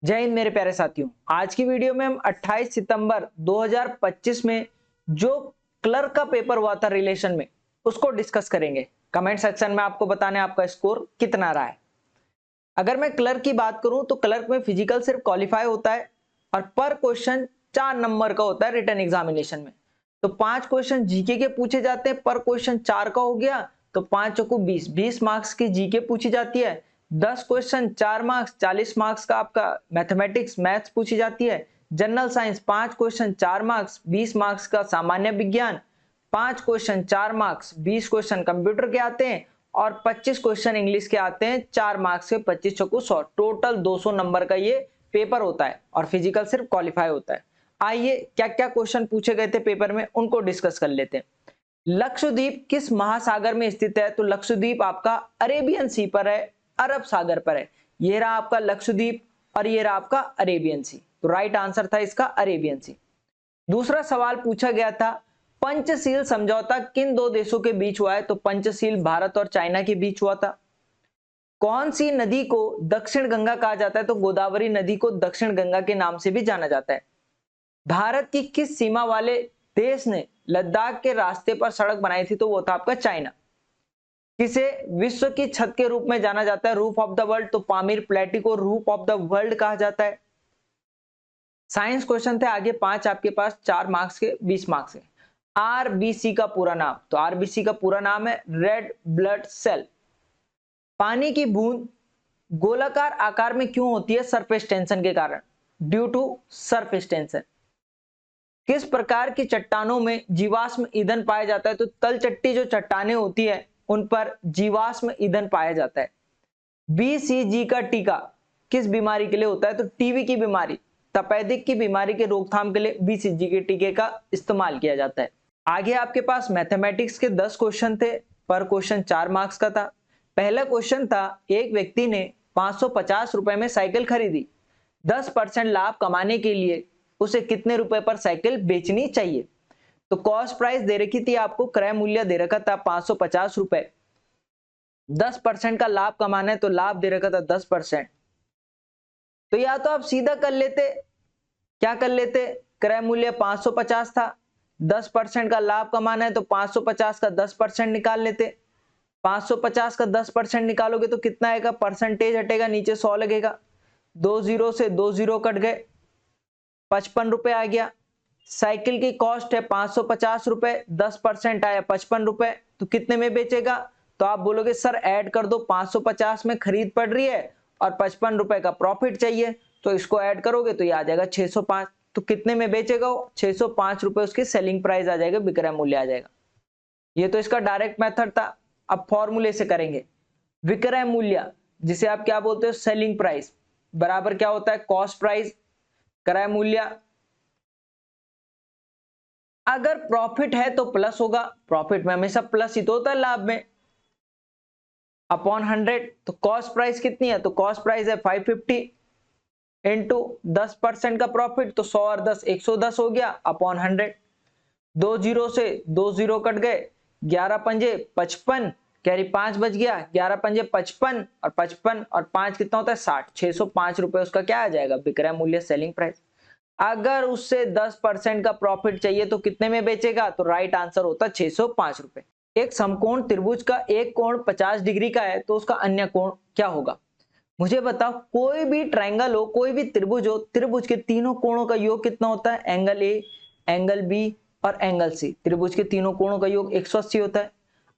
जय हिंद मेरे प्यारे साथियों। आज की वीडियो में हम 28 सितंबर 2025 में जो क्लर्क का पेपर हुआ था रिलेशन में उसको डिस्कस करेंगे। कमेंट सेक्शन में आपको बताने आपका स्कोर कितना रहा है। अगर मैं क्लर्क की बात करूं तो क्लर्क में फिजिकल सिर्फ क्वालिफाई होता है और पर क्वेश्चन 4 नंबर का होता है रिटन एग्जामिनेशन में। तो 5 क्वेश्चन जीके के पूछे जाते हैं, पर क्वेश्चन 4 का हो गया तो 5 चौको 20 मार्क्स की जीके पूछी जाती है। 10 क्वेश्चन 4 मार्क्स 40 मार्क्स का आपका मैथमेटिक्स मैथ्स पूछी जाती है। General science 5 question 4 marks 20 marks का सामान्य विज्ञान, 5 क्वेश्चन 4 मार्क्स 20 क्वेश्चन कंप्यूटर के आते हैं और 25 क्वेश्चन इंग्लिश के आते हैं। 4 मार्क्स के 25 चौको 100, टोटल 200 नंबर का ये पेपर होता है और फिजिकल सिर्फ क्वालिफाई होता है। आइए क्या क्या क्वेश्चन पूछे गए थे पेपर में उनको डिस्कस कर लेते हैं। लक्षद्वीप किस महासागर में स्थित है? तो लक्षद्वीप आपका अरेबियन सी पर है, अरब सागर पर है। ये रहा आपका लक्षद्वीप और ये रहा आपका अरेबियन सी। तो राइट आंसर था इसका अरेबियन सी। दूसरा सवाल पूछा गया था, पंचशील समझौता किन दो देशों के बीच हुआ है? तो पंचशील भारत और चाइना के बीच हुआ था। कौन सी नदी को दक्षिण गंगा कहा जाता है? तो गोदावरी नदी को दक्षिण गंगा के नाम से भी जाना जाता है। भारत की किस सीमा वाले देश ने लद्दाख के रास्ते पर सड़क बनाई थी? तो वो था आपका चाइना। किसे विश्व की छत के रूप में जाना जाता है, रूफ ऑफ द वर्ल्ड? तो पामीर प्लेटी को रूफ ऑफ द वर्ल्ड कहा जाता है। साइंस क्वेश्चन थे आगे 5 आपके पास, 4 मार्क्स के 20 मार्क्स के। आरबीसी का पूरा नाम? तो आरबीसी का पूरा नाम है रेड ब्लड सेल। पानी की बूंद गोलाकार आकार में क्यों होती है? सरफेस टेंशन के कारण, ड्यू टू सरफेस टेंशन। किस प्रकार की चट्टानों में जीवाश्म ईंधन पाया जाता है? तो तलचट्टी जो चट्टानें होती है उन पर जीवाश्म ईंधन पाया जाता है। बीसीजी का टीका किस बीमारी के लिए होता है? तो टीबी की बीमारी, तपेदिक की बीमारी के रोकथाम के लिए बीसीजी के टीके का इस्तेमाल किया जाता है। आगे आपके पास मैथमेटिक्स के 10 क्वेश्चन थे, पर क्वेश्चन 4 मार्क्स का था। पहला क्वेश्चन था, एक व्यक्ति ने 550 रुपए में साइकिल खरीदी। 10% लाभ कमाने के लिए उसे कितने रुपए पर साइकिल बेचनी चाहिए? तो कॉस्ट प्राइस दे रखी थी आपको, क्रय मूल्य दे रखा था 550 रुपए। 10% का लाभ कमाना है तो लाभ दे रखा था 10%। तो या तो आप सीधा कर लेते, क्या कर लेते, क्रय मूल्य 550 था, 10% का लाभ कमाना है तो 550 का 10% निकाल लेते। 550 का 10% निकालोगे तो कितना आएगा? परसेंटेज हटेगा, नीचे 100 लगेगा, 2 जीरो से 2 जीरो कट गए, 55 रुपए आ गया। साइकिल की कॉस्ट है 550 रुपए, 10% आया 55 रुपए, तो कितने में बेचेगा? तो आप बोलोगे सर ऐड कर दो, 550 में खरीद पड़ रही है और 55 रुपए का प्रॉफिट चाहिए, तो इसको ऐड करोगे तो ये आ जाएगा 605। तो कितने में बेचेगा वो? 605 रुपए उसकी सेलिंग प्राइस आ जाएगा, विक्रय मूल्य आ जाएगा। ये तो इसका डायरेक्ट मेथड था। अब फॉर्मूले से करेंगे। विक्रय मूल्य जिसे आप क्या बोलते हो? सेलिंग प्राइस बराबर क्या होता है? कॉस्ट प्राइस, क्रय मूल्य। अगर प्रॉफिट है तो प्लस होगा, प्रॉफिट में हमेशा प्लस ही तो होता है लाभ में, अपॉन 100। तो कॉस्ट प्राइस कितनी है? तो कॉस्ट प्राइस है 550 इंटू 10% का प्रॉफिट, तो 100 और 10 110 हो गया, अपॉन 100। 2 जीरो से 2 जीरो कट गए, 11 पंजे 55, कैरी 5 बच गया, 11 पंजे 55 और 55 और 5 कितना होता है? 60। 605 रुपए उसका क्या आ जाएगा? विक्रय मूल्य, सेलिंग प्राइस। अगर उससे 10% का प्रॉफिट चाहिए तो कितने में बेचेगा? तो राइट आंसर होता 605 रुपए। एक समकोण त्रिभुज का एक कोण 50 डिग्री का है तो उसका अन्य कोण क्या होगा? मुझे बताओ, कोई भी ट्रायंगल हो, कोई भी त्रिभुज हो, त्रिभुज के तीनों कोणों का योग कितना होता है? एंगल ए, एंगल बी और एंगल सी। त्रिभुज के तीनों कोणों का योग 180 होता है।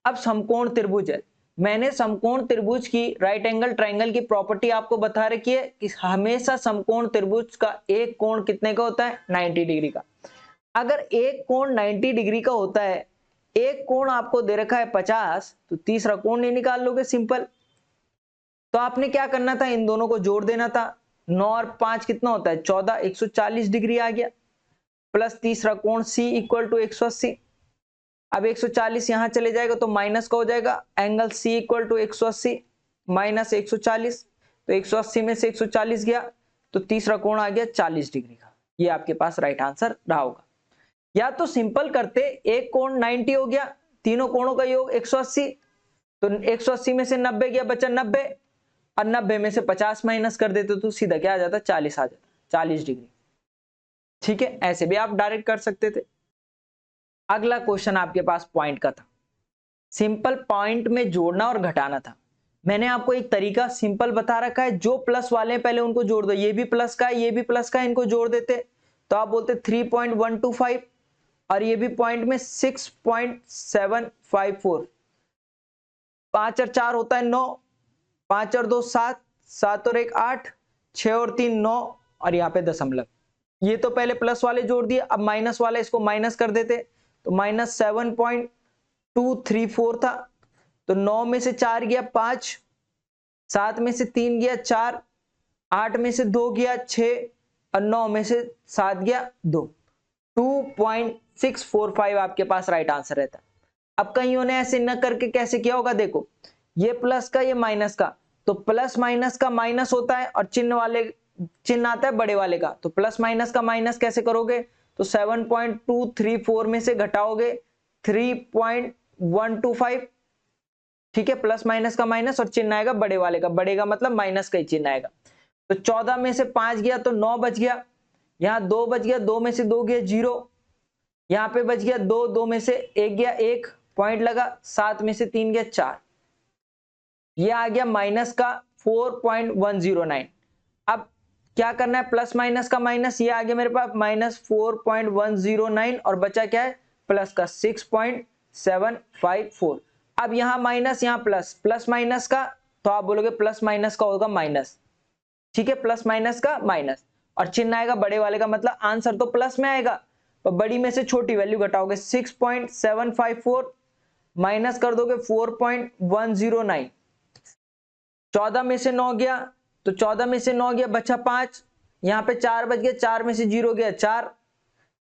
अब समकोण त्रिभुज है, मैंने समकोण त्रिभुज की राइट एंगल ट्रायंगल की प्रॉपर्टी आपको बता रखी है कि हमेशा समकोण त्रिभुज का एक कोण कितने का होता है? 90 डिग्री का। अगर एक कोण 90 डिग्री का होता है, एक कोण आपको दे रखा है 50, तो तीसरा कोण नहीं निकाल लोगे? सिंपल। तो आपने क्या करना था? इन दोनों को जोड़ देना था। 9 और 5 कितना होता है? 14, 140 डिग्री आ गया, प्लस तीसरा कोण C इक्वल टू 180। अब 140 यहां चले जाएगा तो माइनस का हो जाएगा, angle C equal to 180 minus 140, तो 180 में से 140 गया तो तीसरा कोण आ गया 40 डिग्री का। ये आपके पास राइट आंसर रहा होगा। या तो सिंपल करते, एक कोण 90 हो गया, तीनों कोणों का योग 180, तो 180 में से 90 गया, बचा 90, और 90 में से 50 माइनस कर देते तो सीधा क्या आ जाता, 40 आ जाता, 40 डिग्री। ठीक है, ऐसे भी आप डायरेक्ट कर सकते थे। अगला क्वेश्चन आपके पास पॉइंट का था, सिंपल पॉइंट में जोड़ना और घटाना था। मैंने आपको एक तरीका सिंपल बता रखा है, जो प्लस वाले पहले उनको जोड़ दो, ये भी प्लस का है, ये भी प्लस का है, इनको जोड़ देते तो आप बोलते 3.125 और ये भी पॉइंट में 6.754, 5 और 4 होता है 9, 5 और 2 7, 7 और 1 8, 6 और 3 9 और यहाँ पे दशमलव। ये तो पहले प्लस वाले जोड़ दिए, अब माइनस वाले इसको माइनस कर देते तो -7.234 था, तो 9 में से 4 गया 5, 7 में से 3 गया 4, 8 में से 2 गया 6 और 9 में से 7 गया 2, 2.645 आपके पास राइट आंसर रहता है। अब कईयों ने ऐसे न करके कैसे किया होगा, देखो ये प्लस का ये माइनस का, तो प्लस माइनस का माइनस होता है और चिन्ह आता है बड़े वाले का, तो प्लस माइनस का माइनस कैसे करोगे, तो 7.234 में से घटाओगे 3.125, ठीक है, प्लस माइनस का माइनस और चिन्ह आएगा बड़े वाले का, बड़े का मतलब माइनस का ही चिन्ह आएगा। तो 14 में से 5 गया तो 9 बच गया, यहाँ 2 बच गया, 2 में से 2 गया 0, यहाँ पे बच गया 2, 2 में से 1 गया 1 पॉइंट लगा, 7 में से 3 गया 4, ये आ गया माइनस का 4.109। अब क्या करना है, प्लस माइनस का माइनस, ये आ गया मेरे पास -4.109 और बचा क्या है प्लस का 6.754। अब यहाँ माइनस यहाँ प्लस, प्लस माइनस का तो आप बोलोगे प्लस माइनस का होगा माइनस, ठीक है, प्लस माइनस का माइनस और चिन्ह आएगा बड़े वाले का, मतलब आंसर तो प्लस में आएगा, तो बड़ी में से छोटी वैल्यू घटाओगे 6.754 माइनस कर दोगे 4.109, 14 में से 9 गया तो 14 में से 9 गया बचा 5, यहाँ पे 4 बच गया, 4 में से 0 गया 4,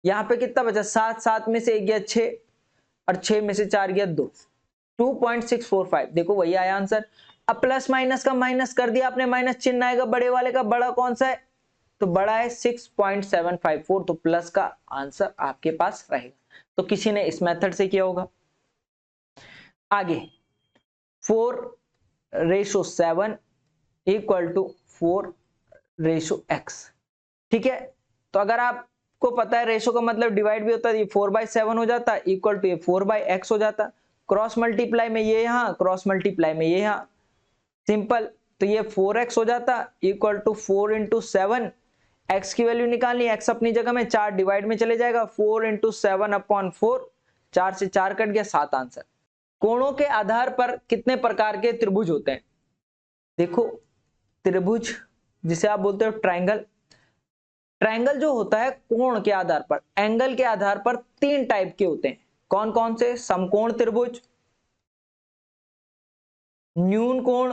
यहाँ पे कितना बचा 7, 7 में से 1 गया 6 और 6 में से 4 गया 2, 2.645, देखो वही आया आंसर। अब प्लस माइनस का माइनस कर दिया आपने, माइनस चिन्ह आएगा बड़े वाले का, बड़ा कौन सा है, तो बड़ा है 6.754, तो प्लस का आंसर आपके पास रहेगा। तो किसी ने इस मेथड से किया होगा। आगे 4:7 इक्वल टू 4:x, ठीक है, तो अगर आपको पता है रेशो का मतलब डिवाइड भी होता है, ये 4/7 हो जाता है, इक्वल टू ये 4/x हो जाता, क्रॉस मल्टीप्लाई में ये यहाँ, क्रॉस मल्टीप्लाई में ये यहाँ, सिंपल, तो ये 4x हो जाता इक्वल टू 4 × 7, x की वैल्यू निकालनी, x अपनी जगह में, 4 डिवाइड में चले जाएगा, 4 × 7/4, 4 से 4 कट गया, 7 आंसर। कोणों के आधार पर कितने प्रकार के त्रिभुज होते हैं, देखो त्रिभुज जिसे आप बोलते हो ट्रायंगल, ट्रायंगल जो होता है कोण के आधार पर, एंगल के आधार पर 3 टाइप के होते हैं, कौन कौन से, समकोण त्रिभुज, न्यून कोण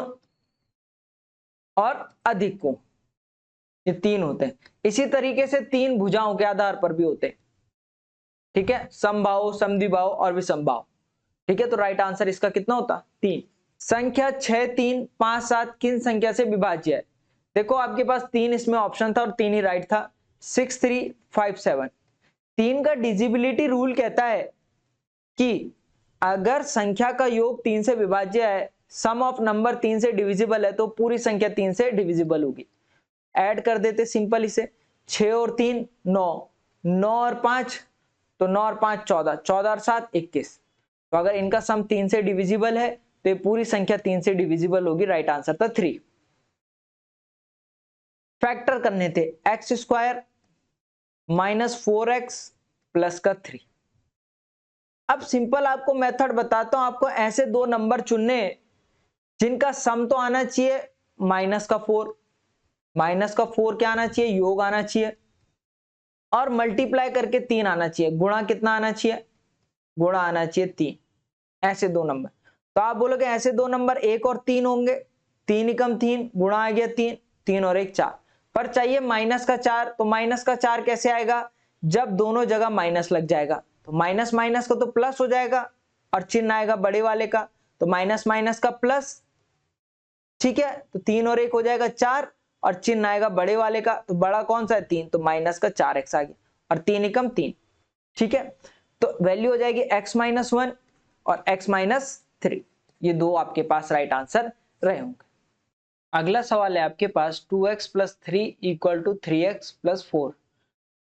और अधिक कोण, ये 3 होते हैं। इसी तरीके से 3 भुजाओं के आधार पर भी होते हैं, ठीक है, समबाहु, समद्विबाहु और विषमबाहु, ठीक है, तो राइट आंसर इसका कितना होता, 3। संख्या 6 3 5 7 किन संख्या से विभाज्य है, देखो आपके पास 3 इसमें ऑप्शन था और 3 ही राइट था, 6 3 5 7। 3 का डिजिबिलिटी रूल कहता है कि अगर संख्या का योग 3 से विभाज्य है, सम ऑफ नंबर 3 से डिविजिबल है, तो पूरी संख्या 3 से डिविजिबल होगी। ऐड कर देते सिंपल इसे, 6 और 3 9, 9 और 5 तो 9 और 5 14, 14 और 7 21, तो अगर इनका सम 3 से डिविजिबल है तो ये पूरी संख्या 3 से डिविजिबल होगी, राइट आंसर था 3। फैक्टर करने थे x² -4x प्लस का 3। अब सिंपल आपको मेथड बताता हूं, आपको ऐसे 2 नंबर चुनने जिनका सम तो आना चाहिए -4, -4 क्या आना चाहिए, योग आना चाहिए, और मल्टीप्लाई करके 3 आना चाहिए, गुणा कितना आना चाहिए, गुणा आना चाहिए 3, ऐसे 2 नंबर। तो आप बोलोगे ऐसे 2 नंबर 1 और 3 होंगे, 3 एकम 3 गुणा आ गया 3, 3 और 1 4, पर चाहिए माइनस का 4, तो माइनस का 4 कैसे आएगा, जब दोनों जगह माइनस लग जाएगा, तो माइनस माइनस का तो प्लस हो जाएगा और चिन्ह आएगा बड़े वाले का, तो माइनस माइनस का प्लस, ठीक है, तो 3 और 1 हो जाएगा 4 और चिन्ह आएगा बड़े वाले का, तो बड़ा कौन सा है 3, तो माइनस का 4x आ गया और 3 एकम 3, ठीक है, तो वैल्यू हो जाएगी x - 1 और x - 3, ये 2 आपके पास राइट आंसर रहे होंगे। अगला सवाल है आपके पास 2x plus 3 equal to 3x plus 4।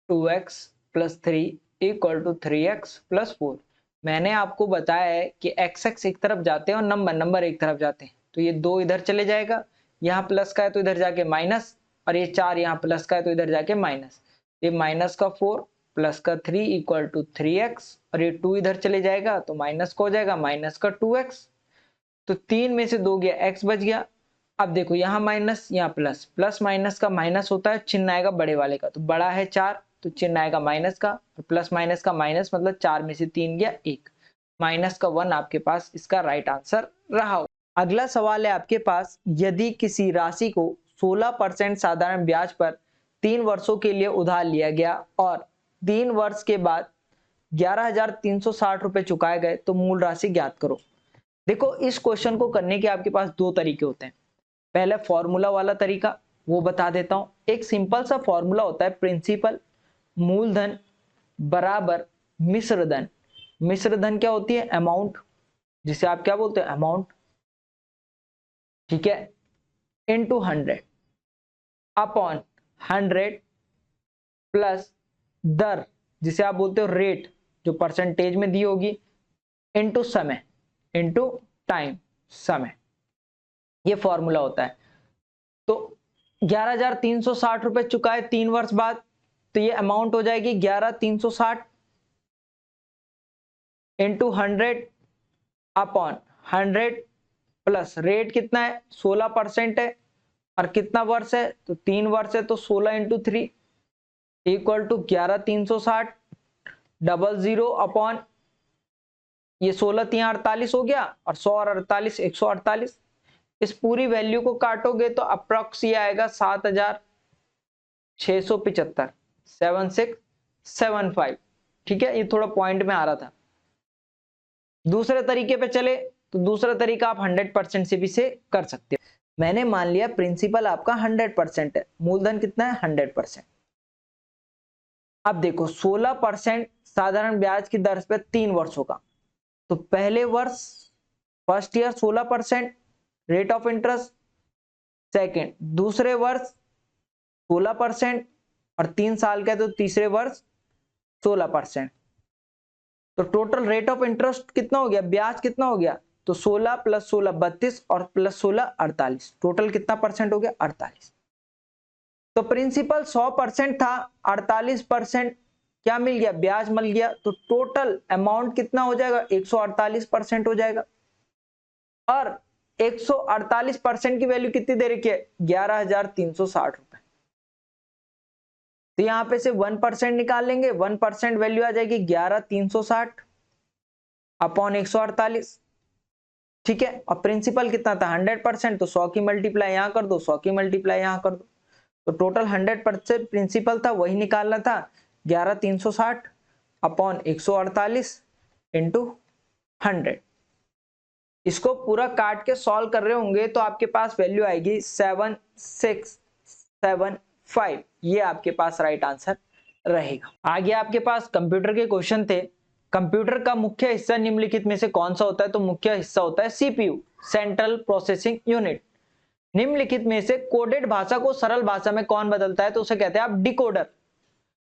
2x plus 3 equal to 3x plus 4। मैंने आपको बताया है कि एक्स एक्स एक तरफ जाते हैं और नंबर नंबर एक तरफ जाते हैं, तो ये 2 इधर चले जाएगा, यहाँ प्लस का है तो इधर जाके माइनस, और ये 4 यहाँ प्लस का है तो इधर जाके माइनस। ये माइनस का 4 प्लस का 3 इक्वल टू 3x, और ये 2 इधर चले जाएगा तो माइनस का हो जाएगा माइनस का 2x। तो 3 में से 2 गया, x बच गया। अब देखो यहाँ माइनस यहाँ प्लस, प्लस माइनस का माइनस होता है, चिन्ह आएगा बड़े वाले का, तो बड़ा है 4 तो चिन्ह आएगा माइनस का, और प्लस माइनस का माइनस मतलब 4 में से 3 गया 1, माइनस का 1 आपके पास इसका राइट आंसर रहा हो। अगला सवाल है आपके पास, यदि किसी राशि को 16% साधारण ब्याज पर 3 वर्षों के लिए उधार लिया गया और 3 वर्ष के बाद 11,360 रुपए चुकाए गए तो मूल राशि ज्ञात करो। देखो इस क्वेश्चन को करने के आपके पास 2 तरीके होते हैं। पहले फॉर्मूला वाला तरीका वो बता देता हूं। एक सिंपल सा फॉर्मूला होता है, प्रिंसिपल मूलधन बराबर मिश्र धन। मिश्र धन क्या होती है? अमाउंट, जिसे आप क्या बोलते हैं? अमाउंट, ठीक है, इनटू 100 अपॉन 100 प्लस दर, जिसे आप बोलते हो रेट, जो परसेंटेज में दी होगी, इनटू समय, इनटू टाइम, समय। ये फॉर्मूला होता है। तो 11,360 रुपए चुकाए 3 वर्ष बाद, तो ये अमाउंट हो जाएगी 11,360 इंटू 100 अपॉन 100 प्लस रेट कितना है? 16% है, और कितना वर्ष है? तो 3 वर्ष है, तो 16 इंटू 3 इक्वल टू 11,360 00 अपॉन ये 16 3 48 हो गया, और 100 और 48 148। इस पूरी वैल्यू को काटोगे तो अप्रॉक्स ये आएगा 7,675 7675। ठीक है, ये थोड़ा पॉइंट में आ रहा था। दूसरे तरीके पे चले तो दूसरा तरीका आप 100% से भी से कर सकते हो। मैंने मान लिया प्रिंसिपल आपका 100% है, मूलधन कितना है? 100%। अब देखो 16% साधारण ब्याज की दर पे 3 वर्षों का, तो पहले वर्ष first year 16% rate of interest, second दूसरे वर्ष 16% और 3 साल का तो तीसरे वर्ष 16%। तो टोटल रेट ऑफ इंटरेस्ट कितना हो गया? ब्याज कितना हो गया? तो 16 प्लस 16 32 और प्लस 16 48। टोटल कितना परसेंट हो गया? 48। तो प्रिंसिपल 100% था, 48% क्या मिल गया? ब्याज मिल गया। तो टोटल अमाउंट कितना हो जाएगा? 148% हो जाएगा। और 148% की वैल्यू कितनी दे रखी है? 11,360 रुपए। तो यहां पे से 1% निकाल लेंगे, 1% वैल्यू आ जाएगी 11,360 अपॉन 148। ठीक है, और प्रिंसिपल कितना था? 100%, तो 100 की मल्टीप्लाई यहां कर दो, 100 की मल्टीप्लाई यहां कर दो। तो टोटल 100% प्रिंसिपल था, वही निकालना था, 11,360 अपॉन 148 इंटू 100। इसको पूरा काट के सॉल्व कर रहे होंगे तो आपके पास वैल्यू आएगी 7675। ये आपके पास राइट आंसर रहेगा। आगे आपके पास कंप्यूटर के क्वेश्चन थे। कंप्यूटर का मुख्य हिस्सा निम्नलिखित में से कौन सा होता है? तो मुख्य हिस्सा होता है सीपीयू, सेंट्रल प्रोसेसिंग यूनिट। निम्नलिखित में से कोडेड भाषा को सरल भाषा में कौन बदलता है? तो उसे कहते हैं आप डिकोडर।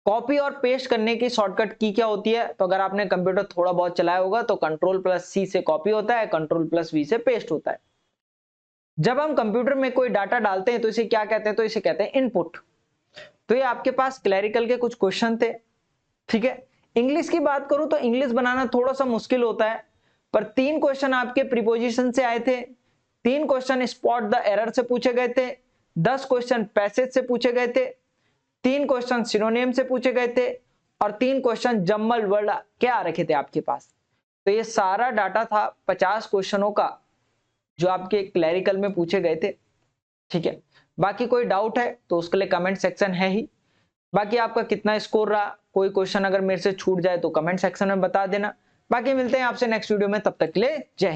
कॉपी और पेस्ट करने की शॉर्टकट की क्या होती है? तो अगर आपने कंप्यूटर थोड़ा बहुत चलाया होगा तो कंट्रोल प्लस सी से कॉपी होता है, कंट्रोल प्लस वी से पेस्ट होता है। जब हम कंप्यूटर में कोई डाटा डालते हैं तो इसे क्या कहते हैं? तो इसे कहते हैं इनपुट। तो ये आपके पास क्लैरिकल के कुछ क्वेश्चन थे। ठीक है, इंग्लिश की बात करूं तो इंग्लिश बनाना थोड़ा सा मुश्किल होता है, पर 3 क्वेश्चन आपके प्रीपोजिशन से आए थे, 3 क्वेश्चन स्पॉट द एरर से पूछे गए थे, 10 क्वेश्चन पैसेज से पूछे गए थे, 3 क्वेश्चन सिनोनिम से पूछे गए थे, और 3 क्वेश्चन जम्बल वर्ड क्या आ रखे थे आपके पास। तो ये सारा डाटा था 50 क्वेश्चनों का जो आपके क्लैरिकल में पूछे गए थे। ठीक है, बाकी कोई डाउट है तो उसके लिए कमेंट सेक्शन है ही। बाकी आपका कितना स्कोर रहा, कोई क्वेश्चन अगर मेरे से छूट जाए तो कमेंट सेक्शन में बता देना। बाकी मिलते हैं आपसे नेक्स्ट वीडियो में, तब तक के लिए जय हिंद।